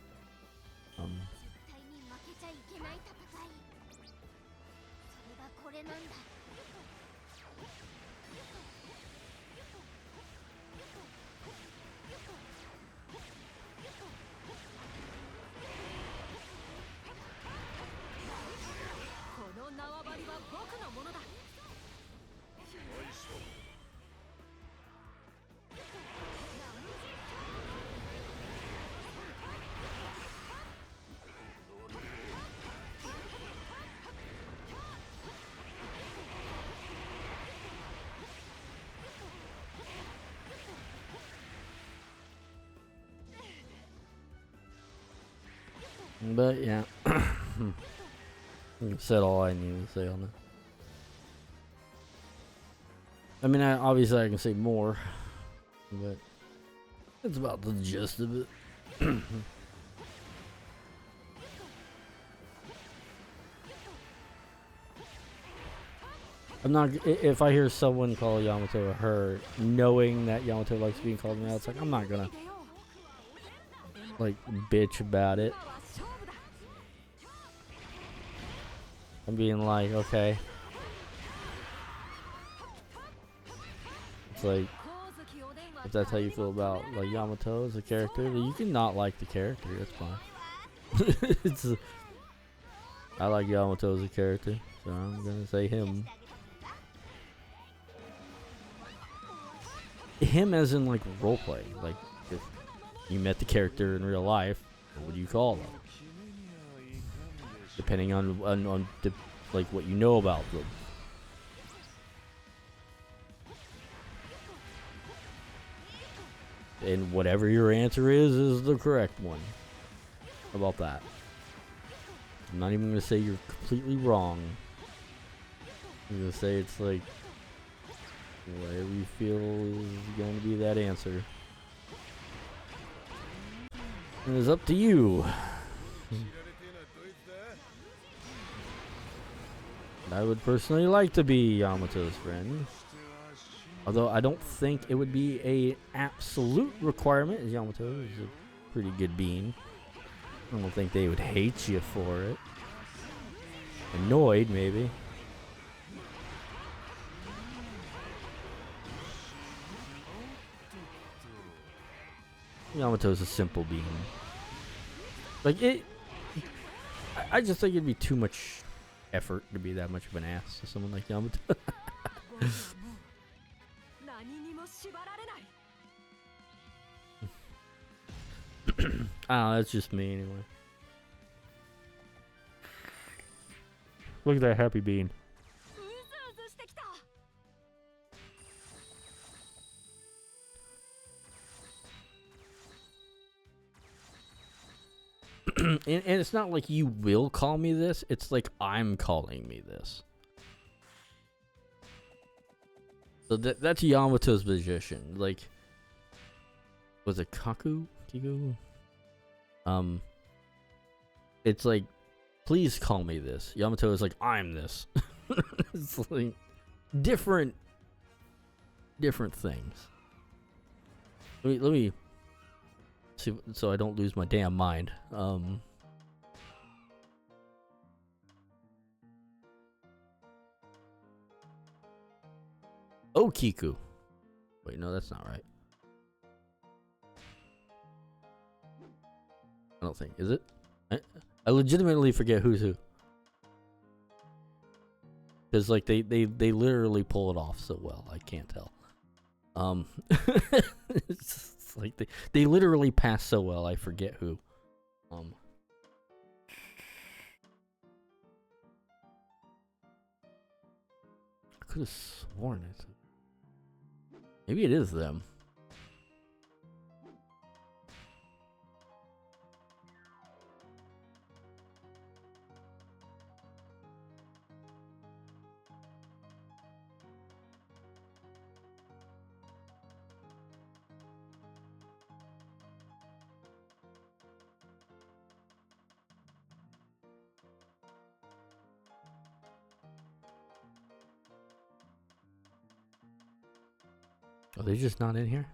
But yeah, I've said all I need to say on that. I mean, obviously I can say more, but it's about the gist of it. I'm not. If I hear someone call Yamato a her, knowing that Yamato likes being called male, it's like I'm not gonna like bitch about it. I'm being like, okay. It's like, if that's how you feel about like Yamato as a character, then you can not like the character. That's fine. I like Yamato as a character, so I'm gonna say him. Him as in like roleplay. Like if you met the character in real life, what would you call them? Depending on the, like what you know about them. And whatever your answer is the correct one. How about that? I'm not even gonna say you're completely wrong. I'm gonna say it's like whatever you feel is going to be that answer. And it's up to you. I would personally like to be Yamato's friend. Although I don't think it would be a absolute requirement, as Yamato is a pretty good being. I don't think they would hate you for it. Annoyed, maybe. Yamato's a simple being. Like it, I just think it'd be too much effort to be that much of an ass to someone like Yamato. Oh, that's just me anyway. Look at that happy bean. and it's not like you will call me this, it's like I'm calling me this. So that's Yamato's position. Like, was it Kiku? It's like, please call me this. Yamato is like, I'm this. It's like different things. Let me see, so I don't lose my damn mind. Oh, Kiku. Wait, no, that's not right. I don't think, is it? I legitimately forget who's who. Because like they literally pull it off so well, I can't tell. It's like they literally pass so well, I forget who. I could have sworn it. Maybe it is them. Are they just not in here?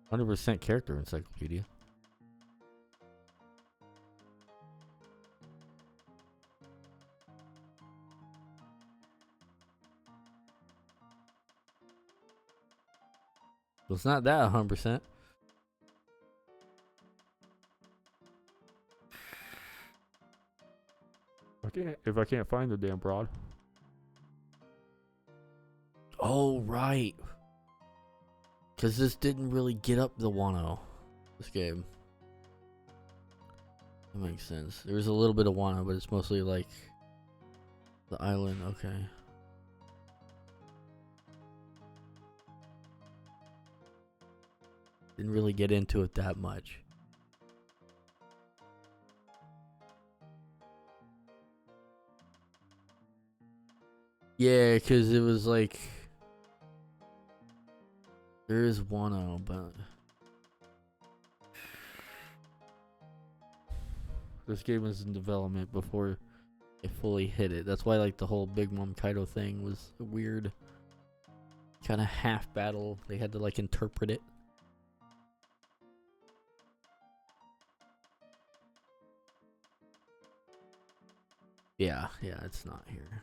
"100% character encyclopedia." Well, it's not that 100%. If I can't find the damn broad. Oh, right. Because this didn't really get up the Wano, this game. That makes sense. There's a little bit of Wano, but it's mostly like the island. Okay. Didn't really get into it that much. Yeah, because it was like, there is Wano, but this game was in development before it fully hit it. That's why like the whole Big Mom Kaido thing was a weird kind of half battle. They had to like interpret it. Yeah, it's not here.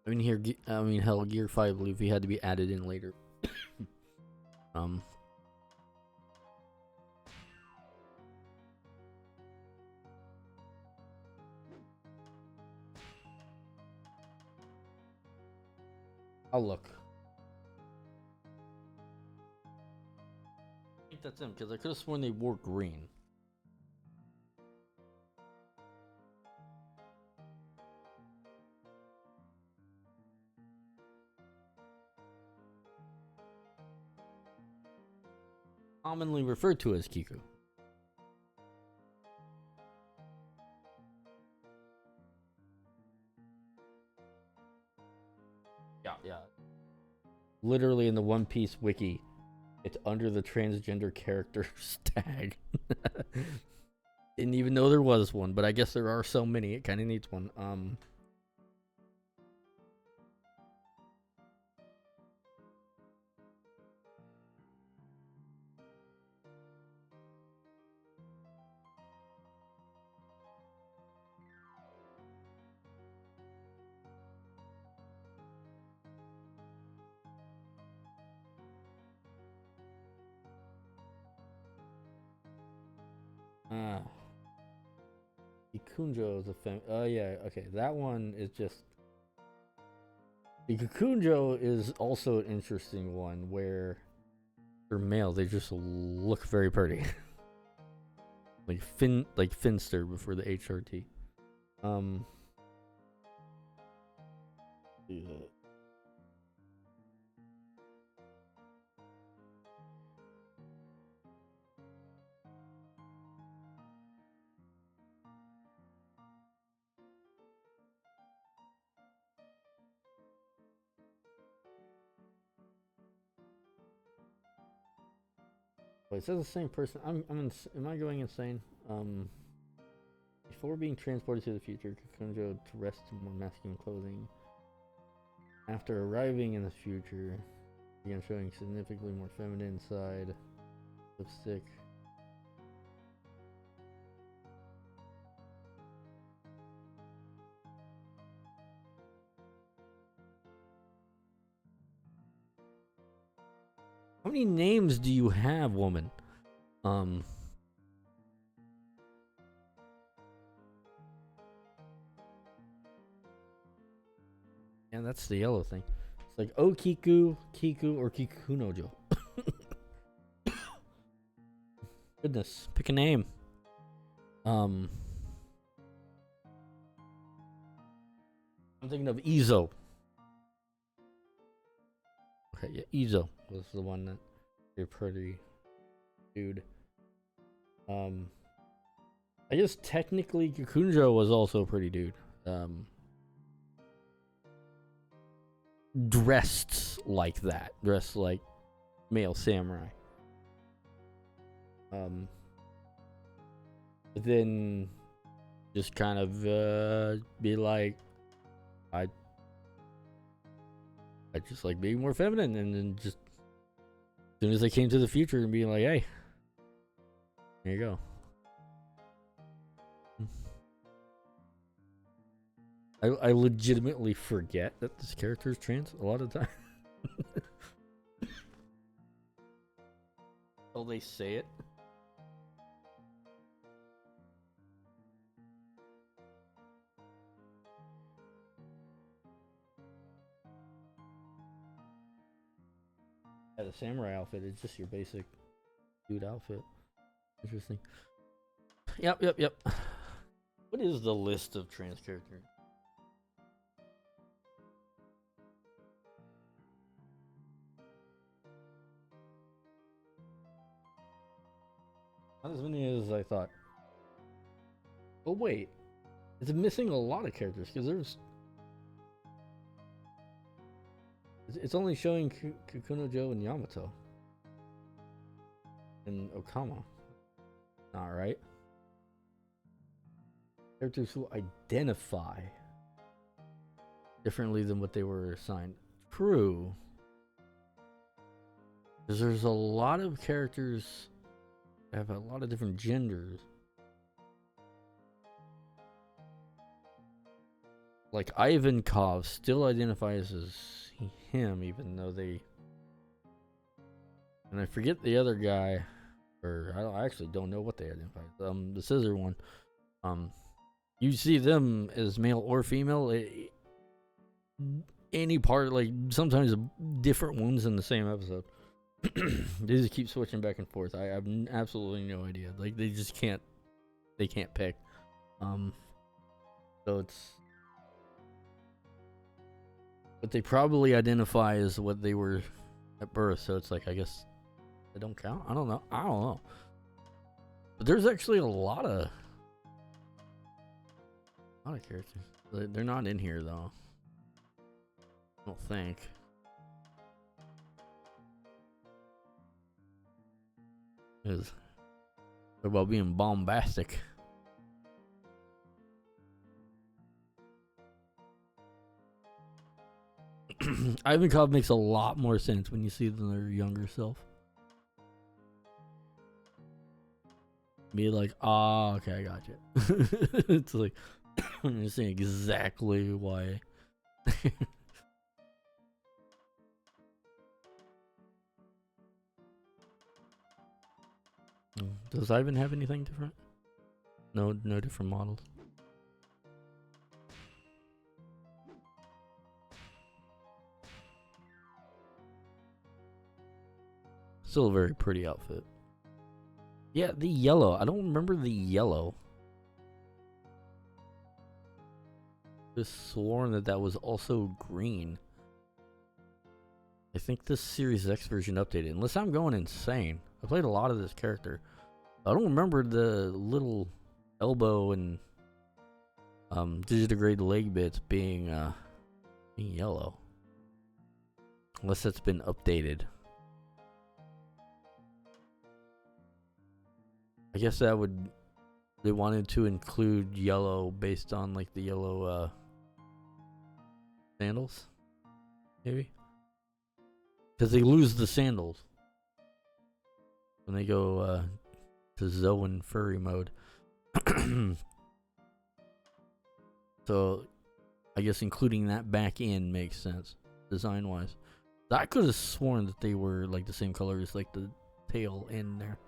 I mean, hell, Gear 5, I believe he had to be added in later. I'll look. I think that's him, because I could have sworn they wore green. Commonly referred to as Kiku. Yeah. Literally in the One Piece wiki, it's under the transgender characters tag. Didn't even know there was one, but I guess there are so many, it kind of needs one. Ah. Kikunjo is a oh yeah, okay. That one is just. The Kikunjo is also an interesting one where they're male, they just look very pretty. like Finster before the HRT. Yeah. Wait, it says the same person. Am I going insane? Before being transported to the future, Kikunjo dressed in more masculine clothing. After arriving in the future, began showing significantly more feminine side. Lipstick. How many names do you have, woman? Yeah, that's the yellow thing. It's like Okiku, Kiku, or Kikunojo. Goodness, pick a name. I'm thinking of Izo. Okay, yeah, Izo was the one that you're pretty dude. I guess technically Kikunjo was also a pretty dude. Dressed like that. Dressed like male samurai. But then just kind of be like, I just like being more feminine, and then just as soon as I came to the future and being like, hey, there you go. I legitimately forget that this character is trans a lot of the time. Until they say it. Yeah, the samurai outfit is just your basic dude outfit. Interesting. Yep. What is the list of trans characters? Not as many as I thought. Oh wait, it's missing a lot of characters because there's. It's only showing Kukunojo and Yamato. And Okama. Alright. Characters who identify differently than what they were assigned. True. Because there's a lot of characters that have a lot of different genders. Like Ivankov still identifies as him, even though they. And I forget the other guy, or I actually don't know what they identify. The scissor one. You see them as male or female. Any part, like sometimes different ones in the same episode. They just keep switching back and forth. I have absolutely no idea. Like they just can't. They can't pick. So it's. But they probably identify as what they were at birth, so it's like, I guess they don't count? I don't know. But there's actually a lot of characters. They're not in here, though. I don't think. Because they're about being bombastic. Ivankov makes a lot more sense when you see their younger self. Be like, okay, I got you. It's like, I'm just saying exactly why. Does Ivan have anything different? No different models. Still a very pretty outfit. Yeah, the yellow. I don't remember the yellow. Just sworn that was also green. I think this Series X version updated. Unless I'm going insane. I played a lot of this character. I don't remember the little elbow and digitigrade leg bits being yellow. Unless that's been updated. I guess that would... They wanted to include yellow based on like the yellow sandals, maybe, because they lose the sandals when they go to Zoan furry mode. So I guess including that back in makes sense design wise. I could have sworn that they were like the same color as like the tail in there.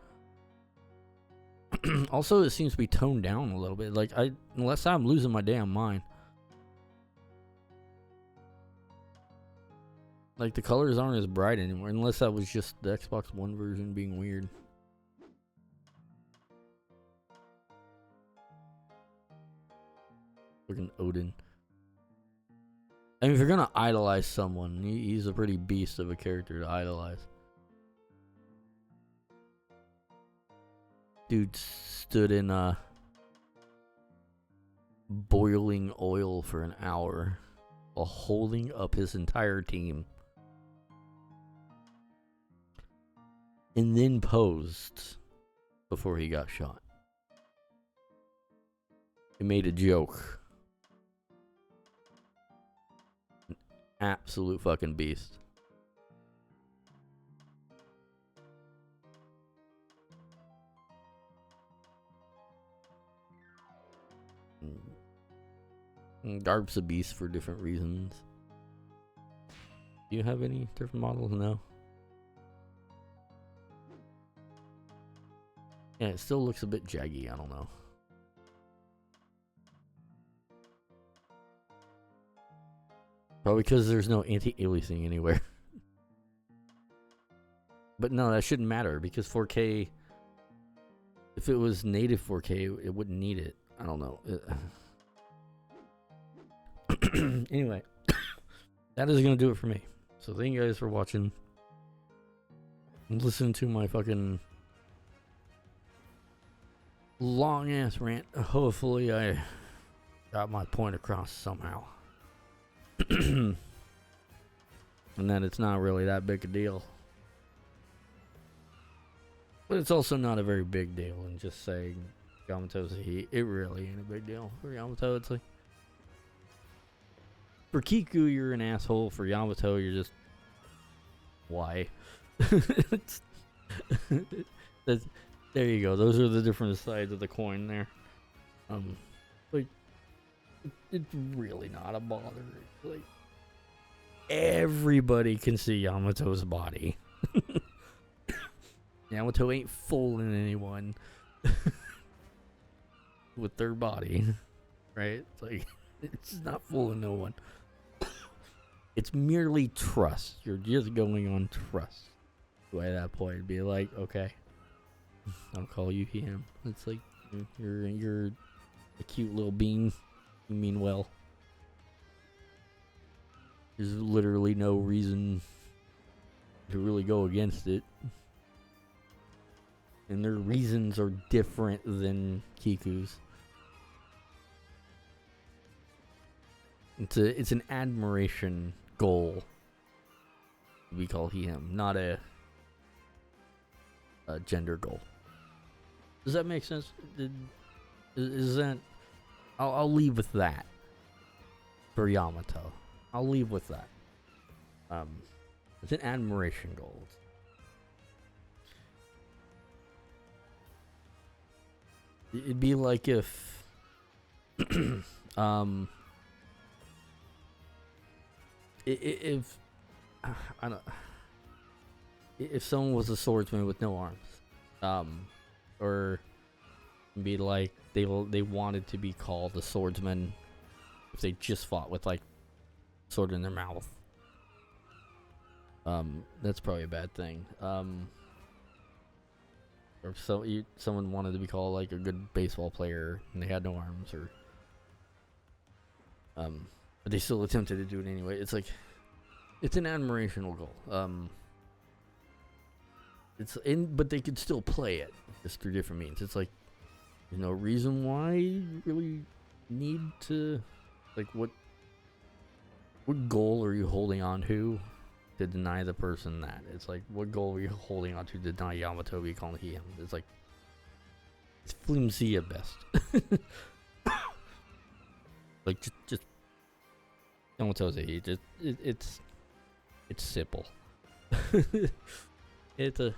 Also, it seems to be toned down a little bit. Like, unless I'm losing my damn mind. Like, the colors aren't as bright anymore. Unless that was just the Xbox One version being weird. Freaking Odin. I mean, if you're gonna idolize someone, he's a pretty beast of a character to idolize. Dude stood in boiling oil for an hour while holding up his entire team. And then posed before he got shot. He made a joke. An absolute fucking beast. Garp's a beast for different reasons. Do you have any different models? No. Yeah, it still looks a bit jaggy. I don't know. Probably because there's no anti-aliasing anywhere. But no, that shouldn't matter because 4K... If it was native 4K, it wouldn't need it. I don't know. Anyway, that is going to do it for me. So thank you guys for watching. Listen to my fucking long ass rant. Hopefully I got my point across somehow. And that it's not really that big a deal. But it's also not a very big deal. And just saying Yamato's a he, it really ain't a big deal. For Yamato, it's like... For Kiku, you're an asshole. For Yamato, you're just... Why? There you go. Those are the different sides of the coin there. Like... It's really not a bother. Like... Everybody can see Yamato's body. Yamato ain't fooling anyone with their body, right? It's like, it's not fooling no one. It's merely trust. You're just going on trust. So at that point, be like, okay, I'll call you him. It's like, you're a cute little bean. You mean well. There's literally no reason to really go against it. And their reasons are different than Kiku's. It's an admiration goal. We call him, not a gender goal. Does that make sense? Is that... I'll leave with that. For Yamato. I'll leave with that. It's an admiration goal. It'd be like if if I don't, if someone was a swordsman with no arms, or be like they wanted to be called the swordsman if they just fought with like sword in their mouth. That's probably a bad thing. Or someone wanted to be called like a good baseball player and they had no arms, or but they still attempted to do it anyway. It's like it's an admirational goal. But they could still play it just through different means. It's like there's no reason why you really need to, like, what goal are you holding on to deny the person that? It's like, what goal are you holding on to deny Yamato be calling him? It's like, it's flimsy at best. Like, just Yamato's it's simple. They're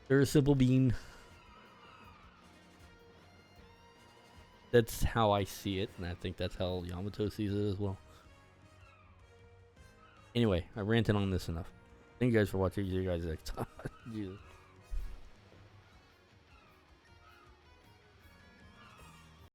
a simple bean. That's how I see it, and I think that's how Yamato sees it as well. Anyway, I ranted on this enough. Thank you guys for watching. See you guys next time. Jesus.